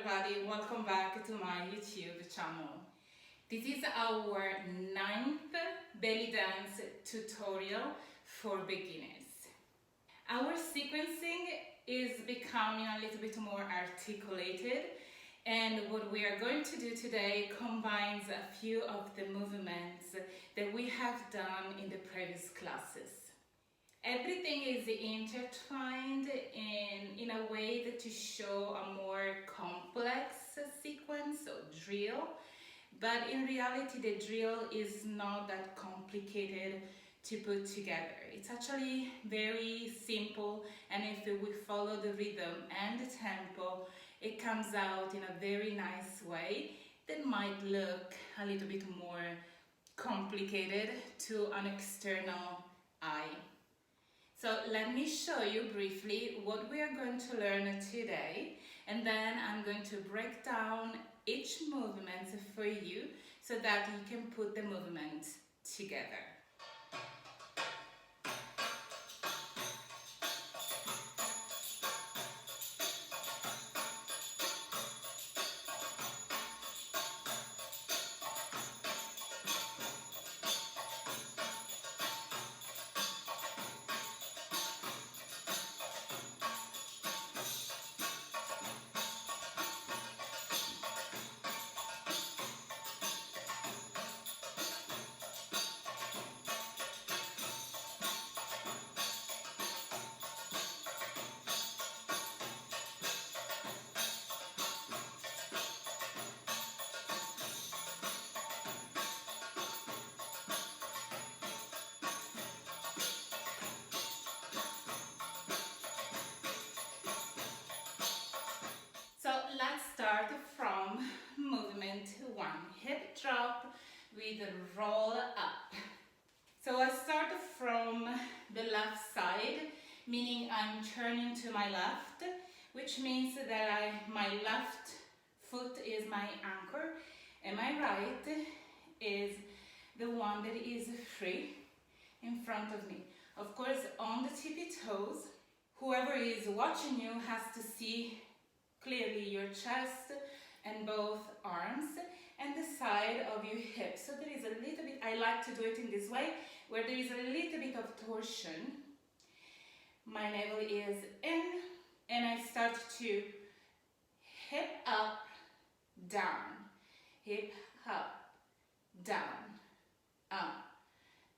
everybody, welcome back to my YouTube channel. This is our 9th belly dance tutorial for beginners. Our sequencing is becoming a little bit more articulated, and what we are going to do today combines a few of the movements that we have done in the previous classes. Everything is intertwined in a way that to show a more complex sequence or drill, but in reality the drill is not that complicated to put together. It's actually very simple, and if we follow the rhythm and the tempo, it comes out in a very nice way that might look a little bit more complicated to an external eye. So let me show you briefly what we are going to learn today, and then I'm going to break down each movement for you so that you can put the movement together. So let's start from movement 1, hip drop with roll up. So I start from the left side, meaning I'm turning to my left, which means that my left foot is my anchor and my right is the one that is free in front of me. Of course, on the tippy toes, whoever is watching you has to see clearly your chest and both arms and the side of your hips. So there is a little bit, I like to do it in this way, where there is a little bit of torsion. My navel is in and I start to hip up, down, hip up, down, up,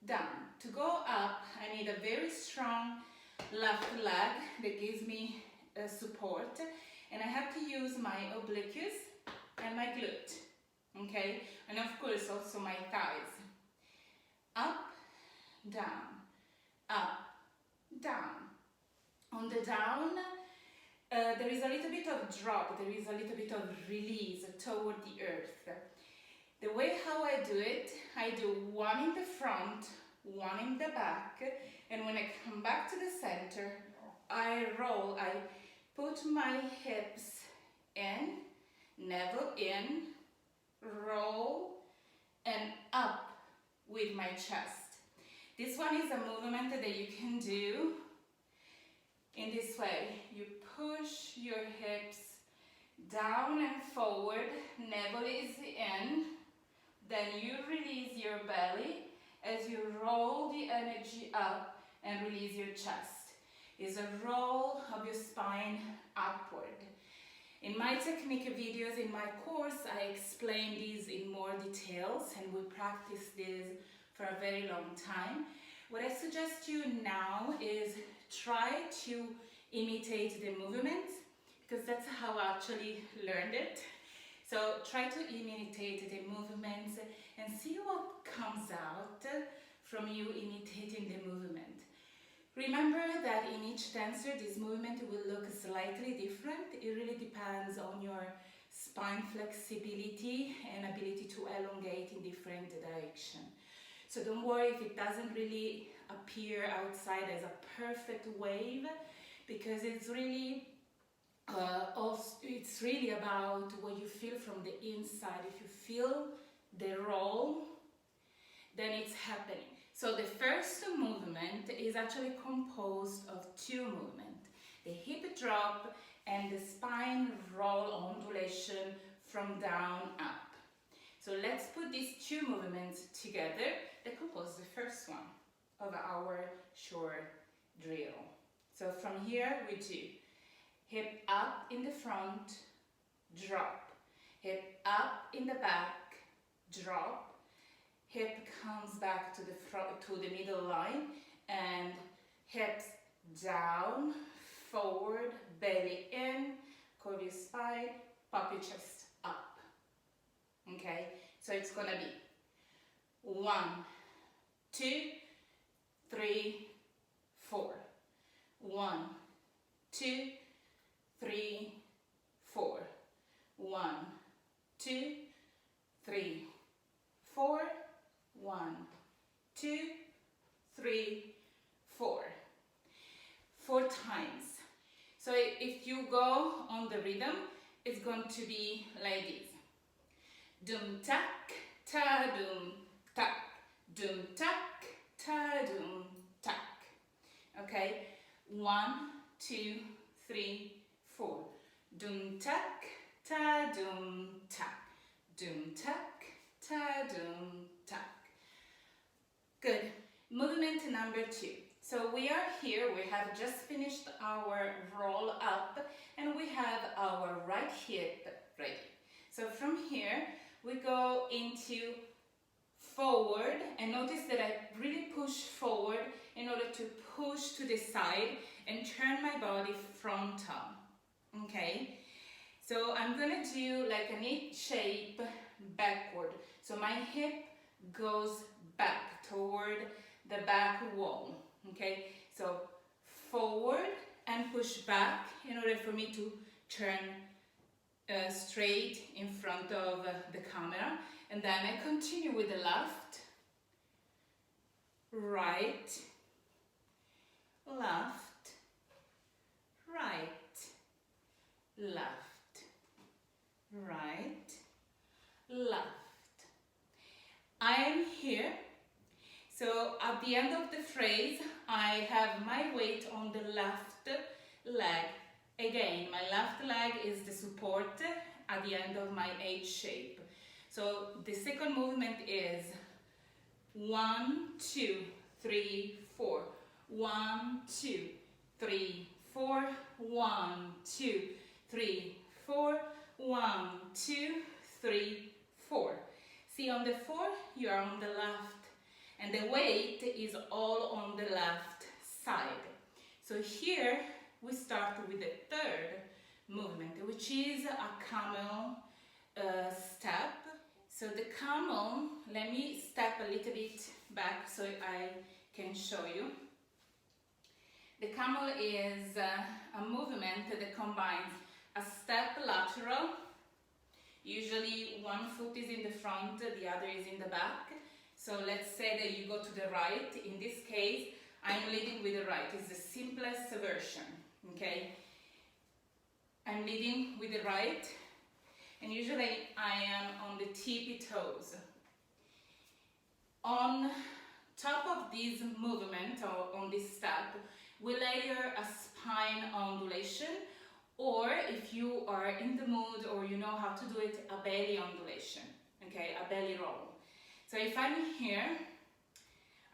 down. To go up, I need a very strong left leg that gives me support. And I have to use my obliques and my glute, okay? And of course also my thighs. Up, down, up, down. On the down, there is a little bit of drop, there is a little bit of release toward the earth. The way how I do it, I do one in the front, one in the back, and when I come back to the center, I roll, I put my hips in, navel in, roll, and up with my chest. This one is a movement that you can do in this way. You push your hips down and forward, navel is in, then you release your belly as you roll the energy up and release your chest. Is a roll of your spine upward. In my technique videos, in my course, I explain these in more details and we practice this for a very long time. What I suggest you now is try to imitate the movement, because that's how I actually learned it. So try to imitate the movements and see what comes out from you imitating the movement. Remember that in each dancer, this movement will look slightly different. It really depends on your spine flexibility and ability to elongate in different directions. So don't worry if it doesn't really appear outside as a perfect wave, because it's really about what you feel from the inside. If you feel the roll, then it's happening. So the first movement is actually composed of two movements, the hip drop and the spine roll ondulation from down up. So let's put these two movements together that compose the first one of our short drill. So from here we do hip up in the front, drop, hip up in the back, drop, hip comes back to the front, to the middle line, and hips down, forward, belly in, curve your spine, pop your chest up. Okay, so it's gonna be 1, 2, 3, 4. 1, 2, 3, 4. 1, 2, 3, 4. 1, 2, 3, 4. 4 times. So if you go on the rhythm, it's going to be like this. Dum tak, ta dum tak, dum tak, ta dum tak. Okay, 1, 2, 3, 4. Dum tak, ta dum tak, dum tak, ta dum tak. Good. Movement number 2. So we are here, we have just finished our roll up and we have our right hip ready. So from here we go into forward, and notice that I really push forward in order to push to the side and turn my body front on. Okay, so I'm gonna do like an H shape backward. So my hip goes back toward the back wall. Okay, so forward and push back in order for me to turn straight in front of the camera, and then I continue with the left, right, left, right, left, right, left. I am here. So at the end of the phrase, I have my weight on the left leg. Again, my left leg is the support at the end of my H shape. So the second movement is 1, 2, 3, 4. 1, 2, 3, 4. 1, 2, 3, 4. 1, 2, 3, 4. See, on the 4, you are on the left. And the weight is all on the left side. So here we start with the third movement, which is a camel step. So the camel, let me step a little bit back so I can show you. The camel is a movement that combines a step lateral. Usually one foot is in the front, the other is in the back. So let's say that you go to the right. In this case, I'm leading with the right. It's the simplest version, okay? I'm leading with the right, and usually I am on the tippy toes. On top of this movement, or on this step, we layer a spine ondulation, or if you are in the mood or you know how to do it, a belly ondulation, okay, a belly roll. So if I'm here,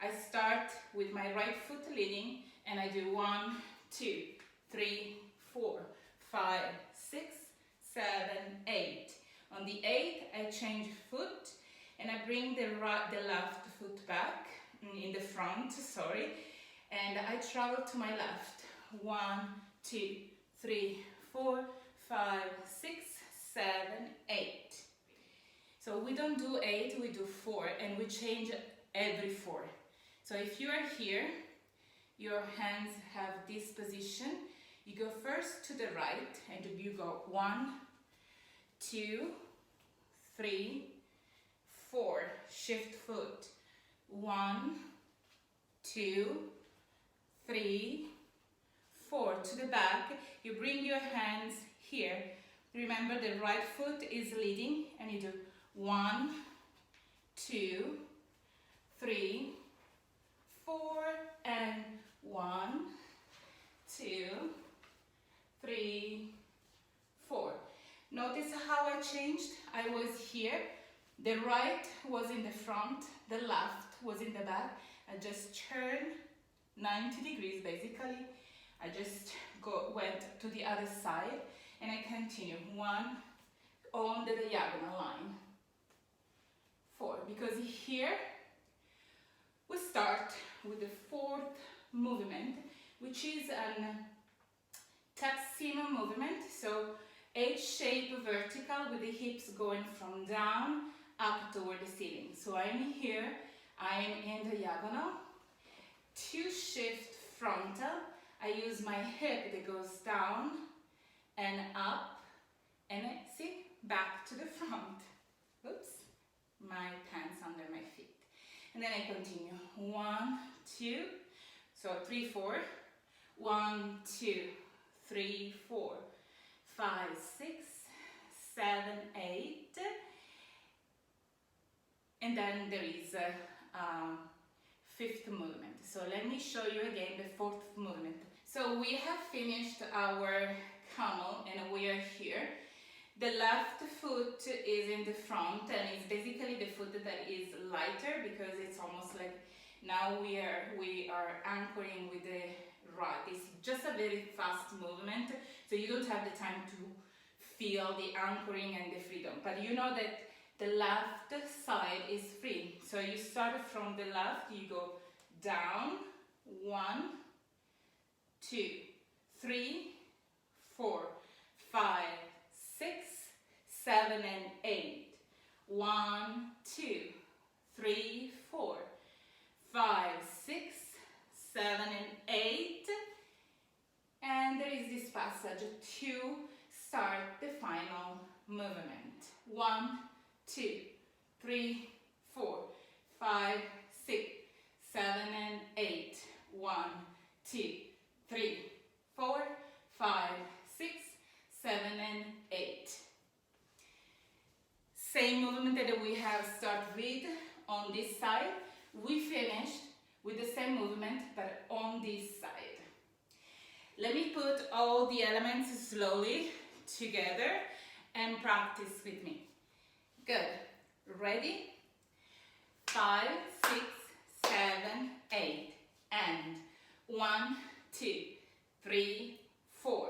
I start with my right foot leading, and I do 1, 2, 3, 4, 5, 6, 7, 8. On the 8th, I change foot, and I bring the left foot back in the front, and I travel to my left. 1, 2, 3, 4, 5, 6, 7, 8. So we don't do 8, we do 4, and we change every 4. So if you are here, your hands have this position. You go first to the right, and you go 1, 2, 3, 4. Shift foot. 1, 2, 3, 4. To the back, you bring your hands here. Remember, the right foot is leading, and you do 1, 2, 3, 4, and 1, 2, 3, 4. Notice how I changed? I was here, the right was in the front, the left was in the back. I just turned 90 degrees basically. I just went to the other side and I continue 1 on the diagonal line. 4, because here we start with the 4th movement, which is an tuxino movement, so H shape vertical with the hips going from down up toward the ceiling. So I'm here, I'm in diagonal. To shift frontal, I use my hip that goes down and up, and see, back to the front. Oops, my pants under my feet. And then I continue 1, 2, so 3, 4, 1, 2, 3, 4, 5, 6, 7, 8, and then there is a 5th movement. So let me show you again the 4th movement. So we have finished our camel and we are here. The left foot is in the front and it's basically the foot that is lighter because it's almost like now we are anchoring with the right. It's just a very fast movement, so you don't have the time to feel the anchoring and the freedom. But you know that the left side is free. So you start from the left, you go down, 1, 2, 3, 4, 5, 6, 7, and 8. 1, 2, 3, 4, 5, 6, 7, and 8. And there is this passage to start the final movement. 1, 2, 3, 4, 5, 6, 7, and 8. 1, 2, 3, 4, 5, 6, 7, and 8. Same movement that we have started with on this side. We finished with the same movement but on this side. Let me put all the elements slowly together and practice with me. Good. Ready? 5, 6, 7, 8. And 1, 2, 3, 4,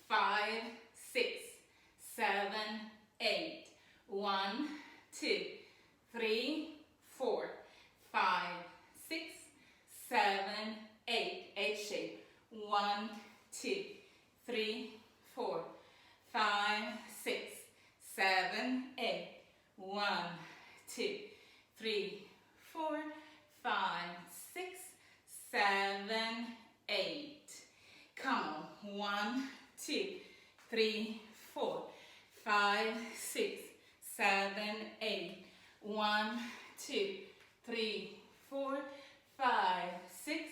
5, 6, 7, 8. 1, 2, 3, 4, 5, 6, 7, 8. H shape. 1, 2, 3, 4, 5, 6, 7, 8. 1, 2, 3, 4, 5, 6, 7, 8. Come on. 1, 2, 3, 4, 5, 6, 7, 8. 1, 2, 3, 4, 5, 6,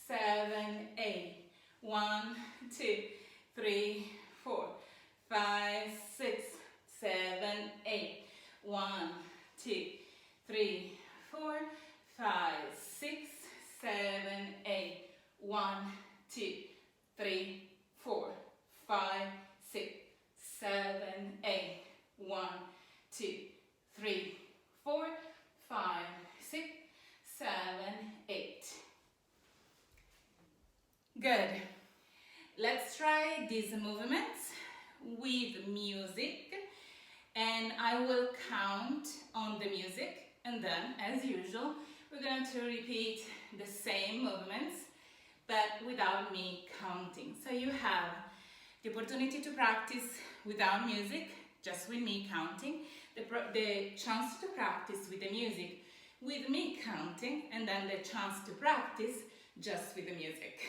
7, 8. 1, 2, 3, 4, 5, 6, 7, 8. 1, 2, 3, 4, 5, 6, 7, 8. 1, 2, 3, 4, 5, 6, 7, 8. 1, 2, 3, 4, 5, 6, 7, 8. Good. Let's try these movements with music, and I will count on the music, and then, as usual, we're going to repeat the same movements, but without me counting. So you have the opportunity to practice without music, just with me counting, the chance to practice with the music, with me counting, and then the chance to practice just with the music.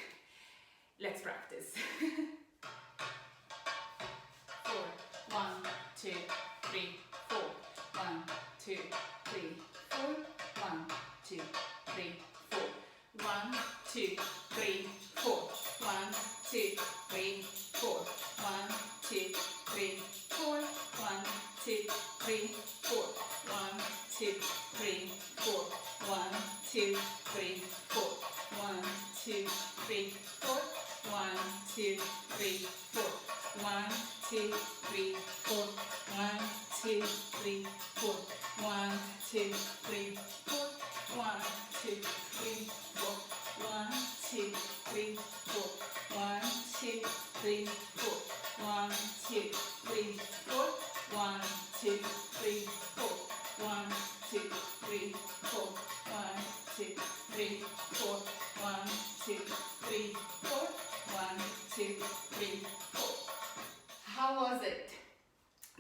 Let's practice. 4, 1, 2, 3, 4, 1, 2, 3, 4, 1, 2, 3, 4, 1, 2, 3, 4, 1, 2, 3, 4, 1, 2, 3, 4, 1, 2, 3, 4, 1, 2, 3, 4, 1, 2, 3, 4, 1, 2, 3, 4, 1, 2, 3, 4. 1, 2, 3, 4. 1, 2, 3, 4. 1, 2, 3, 4. 1, 2, 3, 4. 1, 2, 3, 4. 1, 2, 3, 4. 1, 2, 3, 4. 1, 2, 3, 4. 1, 2, 3, 4. 1, 2, 3, 4. 1, 2, 3, 4. 1, 2, 3, 4. How was it?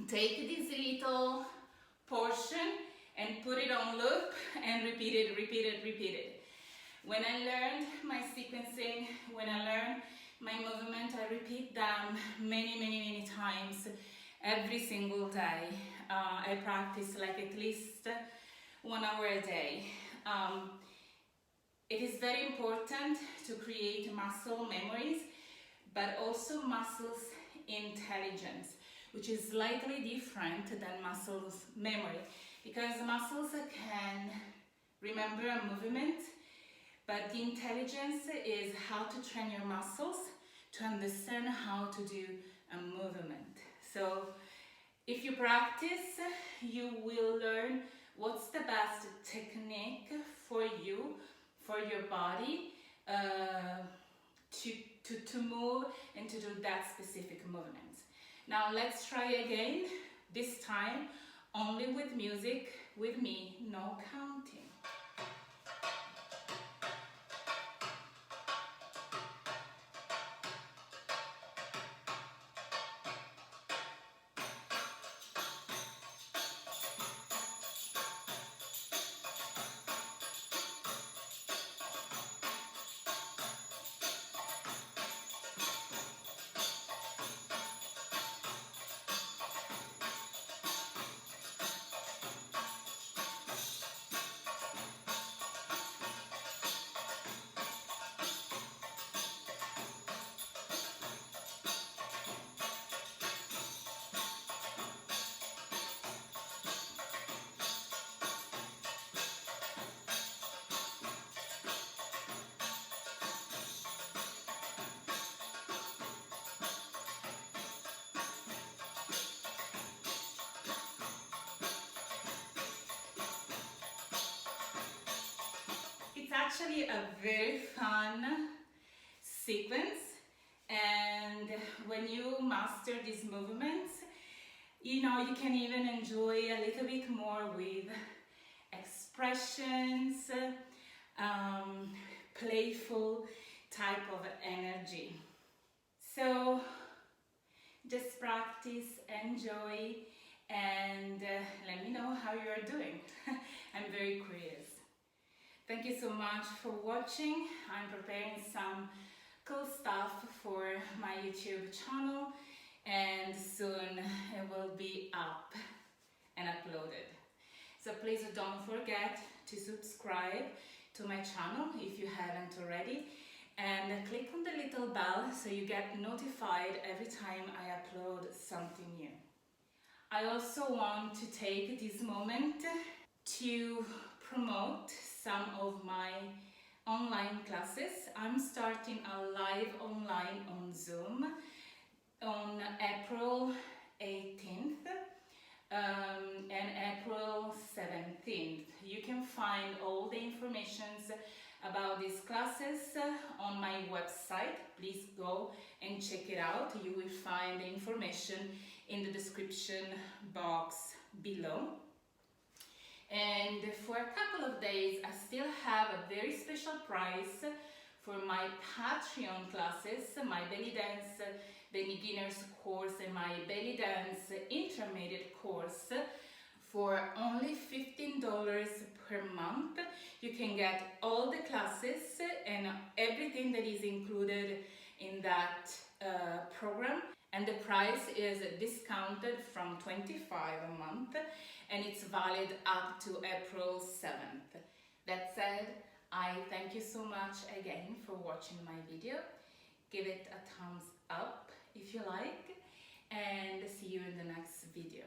Take this little portion and put it on loop and repeat it, repeat it, repeat it. When I learned my sequencing, when I learned my movement, I repeat them many times every single day. I practice like at least 1 hour a day. It is very important to create muscle memories, but also muscles intelligence, which is slightly different than muscles memory, because muscles can remember a movement, but the intelligence is how to train your muscles to understand how to do a movement. So if you practice, you will learn what's the best technique for you, for your body, to move and to do that specific movement. Now let's try again, this time only with music, with me, no counting. It's actually a very fun sequence, and when you master these movements, you know, you can even enjoy a little bit more with expressions, playful type of energy. So just practice, enjoy, and let me know how you are doing. I'm very curious. Thank you so much for watching. I'm preparing some cool stuff for my YouTube channel, and soon it will be up and uploaded. So please don't forget to subscribe to my channel if you haven't already, and click on the little bell so you get notified every time I upload something new. I also want to take this moment to promote some of my online classes. I'm starting a live online on Zoom on April 18th and April 17th. You can find all the information about these classes on my website. Please go and check it out. You will find the information in the description box below. And for a couple of days, I still have a very special price for my Patreon classes, my BellyDance beginner's course and my BellyDance intermediate course. For only $15 per month, you can get all the classes and everything that is included in that program. And the price is discounted from $25 a month, and it's valid up to April 7th. That said, I thank you so much again for watching my video. Give it a thumbs up if you like, and see you in the next video.